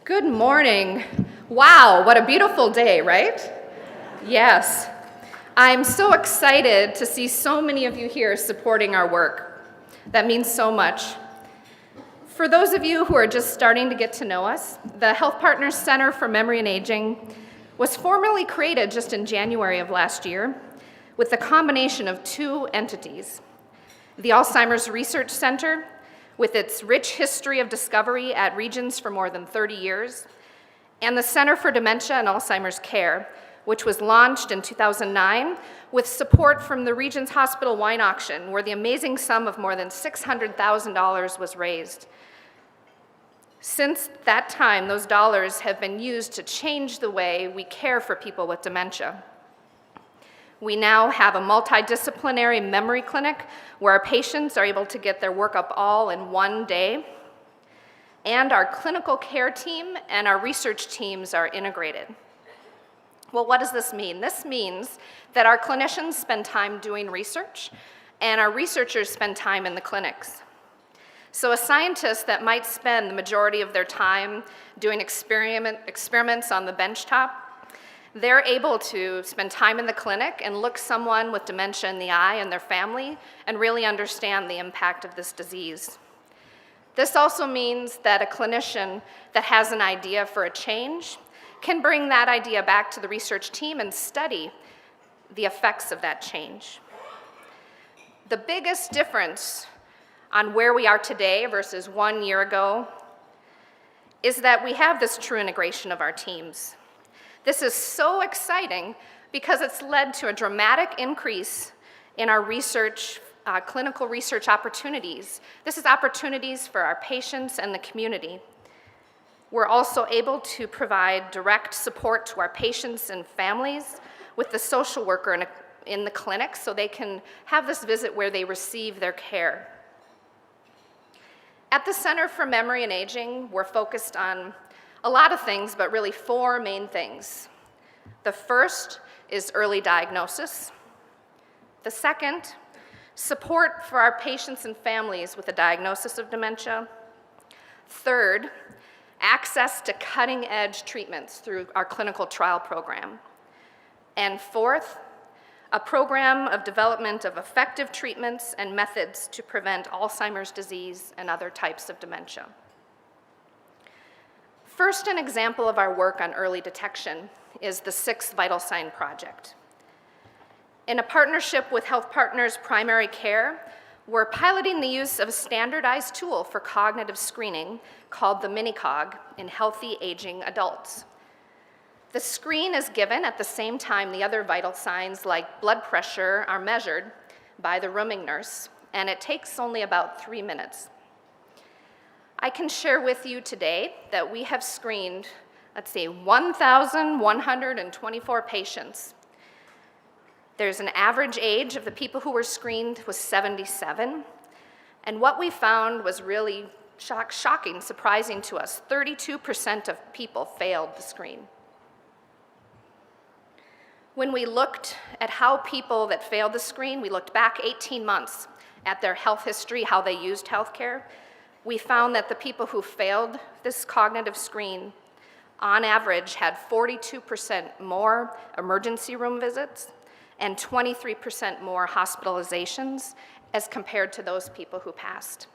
Good morning. Wow, what a beautiful day, right? Yes. I'm so excited to see so many of you here supporting our work. That means so much. For those of you who are just starting to get to know us, the HealthPartners Center for Memory and Aging was formally created just in January of last year with the combination of two entities: the Alzheimer's Research Center, with its rich history of discovery at regions for more than 30 years, and the Center for Dementia and Alzheimer's Care, which was launched in 2009 with support from the Regions Hospital wine auction, where the amazing sum of more than $600,000 was raised. Since that time, those dollars have been used to change the way we care for people with dementia. We now have a multidisciplinary memory clinic where our patients are able to get their workup all in one day, and our clinical care team and our research teams are integrated. Well, what does this mean? This means that our clinicians spend time doing research, and our researchers spend time in the clinics. So a scientist that might spend the majority of their time doing experiments on the benchtop, they're able to spend time in the clinic and look someone with dementia in the eye and their family and really understand the impact of this disease. This also means that a clinician that has an idea for a change can bring that idea back to the research team and study the effects of that change. The biggest difference on where we are today versus 1 year ago is that we have this true integration of our teams. This is so exciting because it's led to a dramatic increase in our research, clinical research opportunities. This is opportunities for our patients and the community. We're also able to provide direct support to our patients and families with the social worker in the clinic so they can have this visit where they receive their care. At the Center for Memory and Aging, we're focused on a lot of things, but really four main things. The first is early diagnosis. The second, support for our patients and families with a diagnosis of dementia. Third, access to cutting-edge treatments through our clinical trial program. And fourth, a program of development of effective treatments and methods to prevent Alzheimer's disease and other types of dementia. First, an example of our work on early detection is the 6th Vital Sign Project. In a partnership with HealthPartners Primary Care, we're piloting the use of a standardized tool for cognitive screening called the MiniCog in healthy aging adults. The screen is given at the same time the other vital signs like blood pressure are measured by the rooming nurse, and it takes only about 3 minutes. I can share with you today that we have screened, 1,124 patients. There's an average age of the people who were screened was 77, and what we found was really shocking, surprising to us. 32% of people failed the screen. When we looked at how people that failed the screen, we looked back 18 months at their health history, how they used healthcare. We found that the people who failed this cognitive screen, on average, had 42% more emergency room visits and 23% more hospitalizations as compared to those people who passed.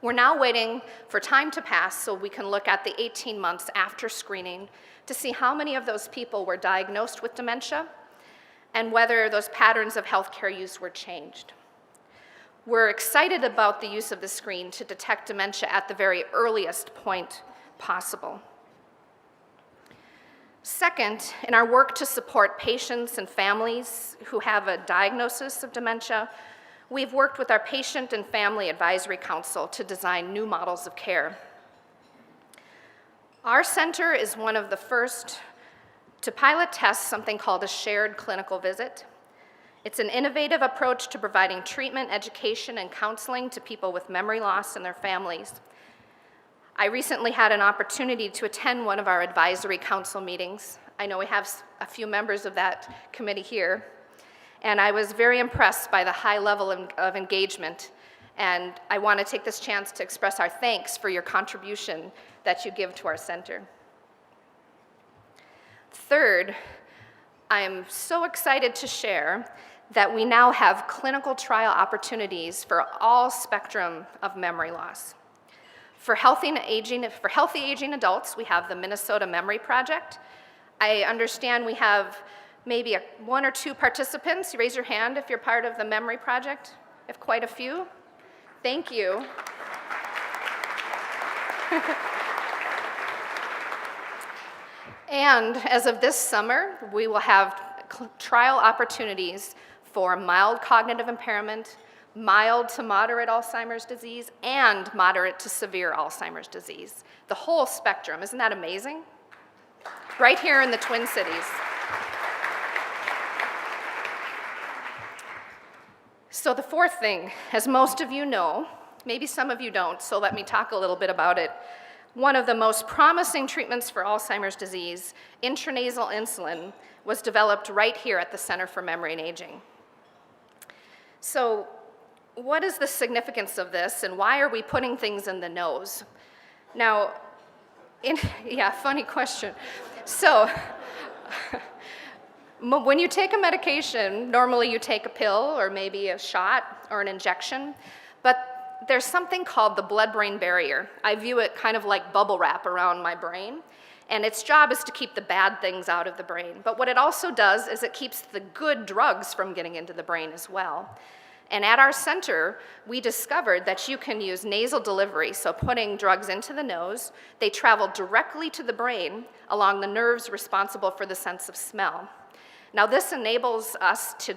We're now waiting for time to pass so we can look at the 18 months after screening to see how many of those people were diagnosed with dementia and whether those patterns of healthcare use were changed. We're excited about the use of the screen to detect dementia at the very earliest point possible. Second, in our work to support patients and families who have a diagnosis of dementia, we've worked with our Patient and Family Advisory Council to design new models of care. Our center is one of the first to pilot test something called a shared clinical visit. It's an innovative approach to providing treatment, education, and counseling to people with memory loss and their families. I recently had an opportunity to attend one of our advisory council meetings. I know we have a few members of that committee here, and I was very impressed by the high level of engagement And I want to take this chance to express our thanks for your contribution that you give to our center. Third, I am so excited to share that we now have clinical trial opportunities for all spectrum of memory loss. For healthy aging adults, we have the Minnesota Memory Project. I understand we have maybe one or two participants. You raise your hand if you're part of the Memory Project. I have quite a few. Thank you. And as of this summer, we will have trial opportunities for mild cognitive impairment, mild to moderate Alzheimer's disease, and moderate to severe Alzheimer's disease. The whole spectrum. Isn't that amazing? Right here in the Twin Cities. So the fourth thing, as most of you know, maybe some of you don't, so let me talk a little bit about it. One of the most promising treatments for Alzheimer's disease, intranasal insulin, was developed right here at the Center for Memory and Aging. So what is the significance of this, and why are we putting things in the nose? Now, yeah, funny question. So, when you take a medication, normally you take a pill or maybe a shot or an injection, but there's something called the blood-brain barrier. I view it kind of like bubble wrap around my brain, and its job is to keep the bad things out of the brain. But what it also does is it keeps the good drugs from getting into the brain as well. And at our center, we discovered that you can use nasal delivery, so putting drugs into the nose. They travel directly to the brain along the nerves responsible for the sense of smell. Now, this enables us to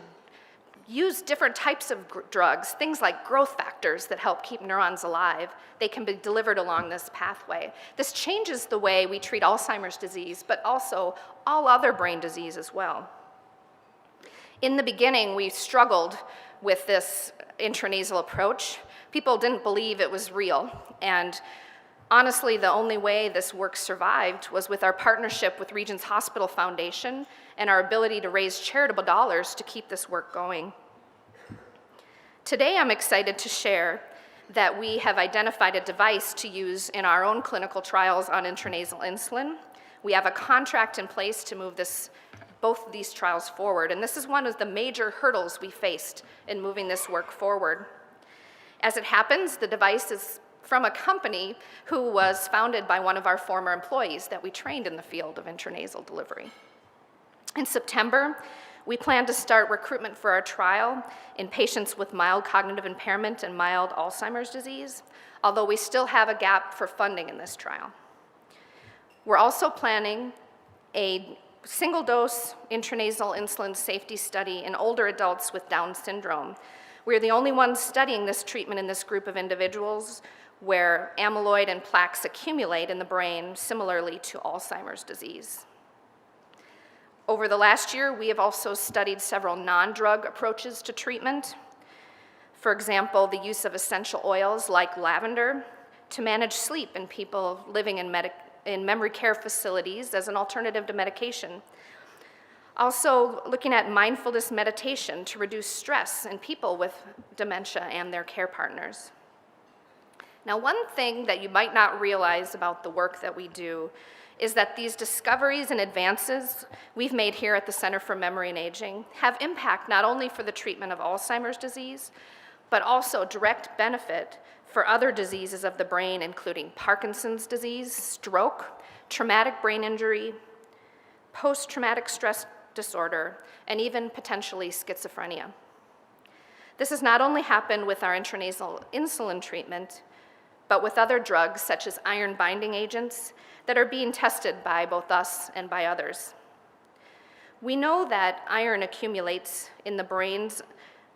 use different types of drugs, things like growth factors that help keep neurons alive. They can be delivered along this pathway. This changes the way we treat Alzheimer's disease, but also all other brain disease as well. In the beginning, we struggled with this intranasal approach. People didn't believe it was real, and honestly, the only way this work survived was with our partnership with Regents Hospital Foundation and our ability to raise charitable dollars to keep this work going. Today, I'm excited to share that we have identified a device to use in our own clinical trials on intranasal insulin. We have a contract in place to move both of these trials forward, and this is one of the major hurdles we faced in moving this work forward. As it happens, the device is from a company who was founded by one of our former employees that we trained in the field of intranasal delivery. In September, we plan to start recruitment for our trial in patients with mild cognitive impairment and mild Alzheimer's disease, although we still have a gap for funding in this trial. We're also planning a single-dose intranasal insulin safety study in older adults with Down syndrome. We're the only ones studying this treatment in this group of individuals where amyloid and plaques accumulate in the brain similarly to Alzheimer's disease. Over the last year, we have also studied several non-drug approaches to treatment. For example, the use of essential oils like lavender to manage sleep in people living in memory care facilities as an alternative to medication. Also, looking at mindfulness meditation to reduce stress in people with dementia and their care partners. Now, one thing that you might not realize about the work that we do is that these discoveries and advances we've made here at the Center for Memory and Aging have impact not only for the treatment of Alzheimer's disease, but also direct benefit for other diseases of the brain, including Parkinson's disease, stroke, traumatic brain injury, post-traumatic stress disorder, and even potentially schizophrenia. This has not only happened with our intranasal insulin treatment, but with other drugs such as iron-binding agents that are being tested by both us and by others. We know that iron accumulates in the brains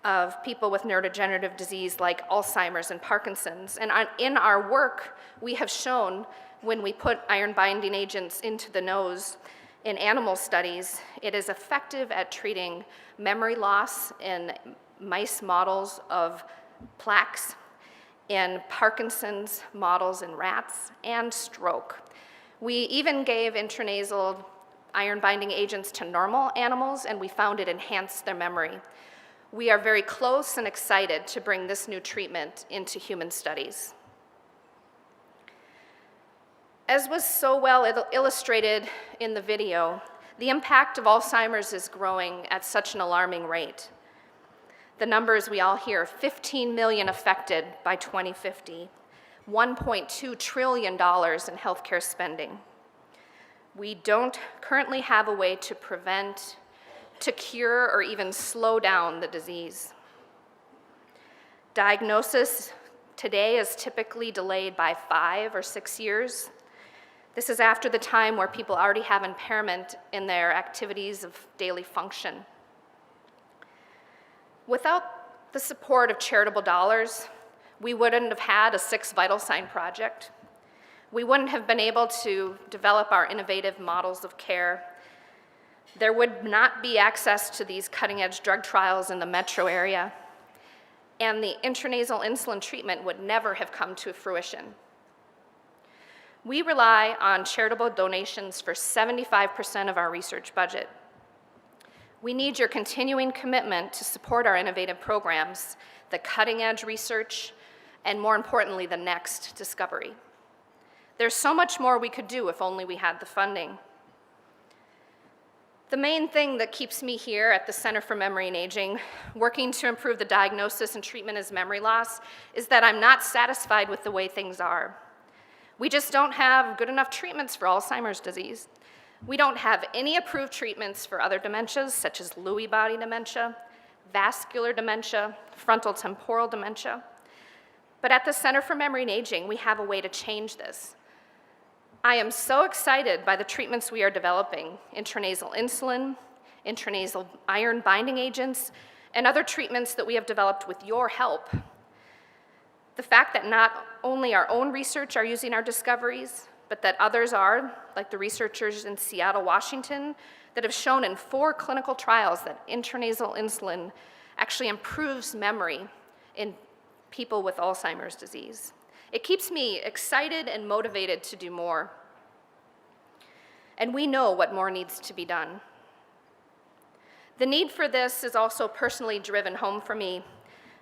of people with neurodegenerative disease like Alzheimer's and Parkinson's, and in our work, we have shown when we put iron-binding agents into the nose in animal studies, it is effective at treating memory loss in mice models of plaques, in Parkinson's models in rats, and stroke. We even gave intranasal iron-binding agents to normal animals, and we found it enhanced their memory. We are very close and excited to bring this new treatment into human studies. As was so well illustrated in the video, the impact of Alzheimer's is growing at such an alarming rate. The numbers we all hear, 15 million affected by 2050, $1.2 trillion in healthcare spending. We don't currently have a way to prevent, to cure, or even slow down the disease. Diagnosis today is typically delayed by 5 or 6 years. This is after the time where people already have impairment in their activities of daily function. Without the support of charitable dollars, we wouldn't have had a 6 vital sign project. We wouldn't have been able to develop our innovative models of care. There would not be access to these cutting-edge drug trials in the metro area, and the intranasal insulin treatment would never have come to fruition. We rely on charitable donations for 75% of our research budget. We need your continuing commitment to support our innovative programs, the cutting-edge research, and more importantly, the next discovery. There's so much more we could do if only we had the funding. The main thing that keeps me here at the Center for Memory and Aging, working to improve the diagnosis and treatment of memory loss, is that I'm not satisfied with the way things are. We just don't have good enough treatments for Alzheimer's disease. We don't have any approved treatments for other dementias, such as Lewy body dementia, vascular dementia, frontal temporal dementia. But at the Center for Memory and Aging, we have a way to change this. I am so excited by the treatments we are developing: intranasal insulin, intranasal iron binding agents, and other treatments that we have developed with your help. The fact that not only our own research are using our discoveries, but that others are, like the researchers in Seattle, Washington, that have shown in 4 clinical trials that intranasal insulin actually improves memory in people with Alzheimer's disease. It keeps me excited and motivated to do more. And we know what more needs to be done. The need for this is also personally driven home for me.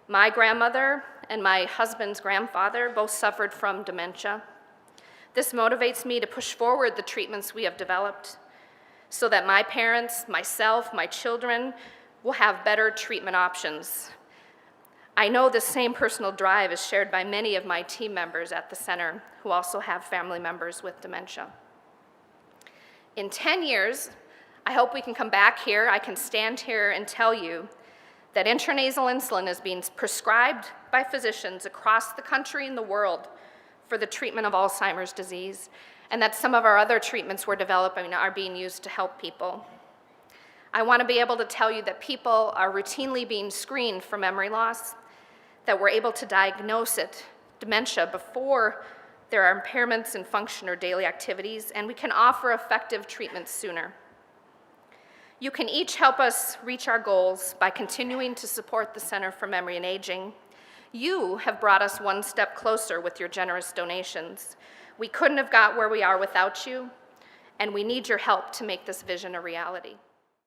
My grandmother and my husband's grandfather both suffered from dementia. This motivates me to push forward the treatments we have developed so that my parents, myself, my children will have better treatment options. I know this same personal drive is shared by many of my team members at the center who also have family members with dementia. In 10 years, I hope we can come back here, I can stand here and tell you that intranasal insulin is being prescribed by physicians across the country and the world for the treatment of Alzheimer's disease, and that some of our other treatments we're developing are being used to help people. I want to be able to tell you that people are routinely being screened for memory loss, that we're able to diagnose dementia before there are impairments in function or daily activities, and we can offer effective treatments sooner. You can each help us reach our goals by continuing to support the Center for Memory and Aging. You have brought us one step closer with your generous donations. We couldn't have got where we are without you, and we need your help to make this vision a reality.